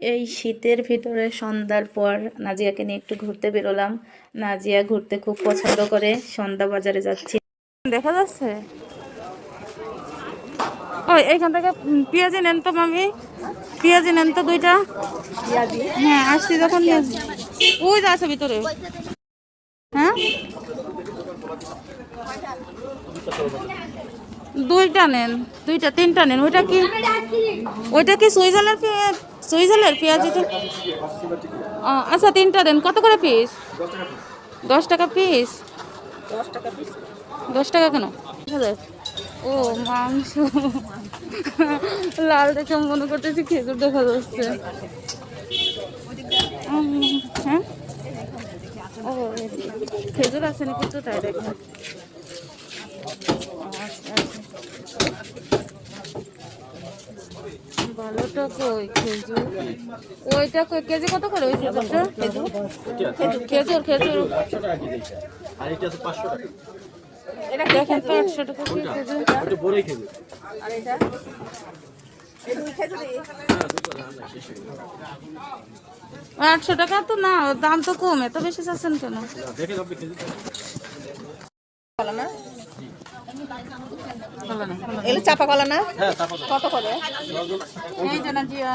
এই শীতের ভিতরে সন্ধ্যার পর নাজিয়াকে নিয়ে একটু ঘুরতে বেরোলাম। নাজিয়া ঘুরতে খুব পছন্দ করে। সন্ধ্যা বাজারে যাচ্ছি। দেখা যাচ্ছে ওই এইখান থেকে পেঁয়াজি নেন তো মামি, পেঁয়াজি নেন তো দুইটা। হ্যাঁ আসছি যখন নিয়ে ওই যা আছে ভিতরে। হ্যাঁ দুইটা নেন, দুইটা তিনটা নেন। ওইটা কি সুইজারল্যান্ডের পেঁয়াজি তো। আচ্ছা তিনটা দেন। কত করে পিস? 10 টাকা পিস। 10 টাকা কেন? ও মাংস লাল দেখে মনে করতেছি খেজুর দেখা যাচ্ছে। হ্যাঁ ও খেজুর আছে নাকি তো তাই দেখেন। ভালোটা কই খেজুর? ওইটা কই কেজি কত করে ওই খেজুরটা? খেজুর খেজুর দেখেন তো 800 টাকা খেজুর। 800 টাকা তো না, দাম তো কম, এত বেশি চাচ্ছেন কেন? চাপা কলা না? কত করে? এই যে না জিয়া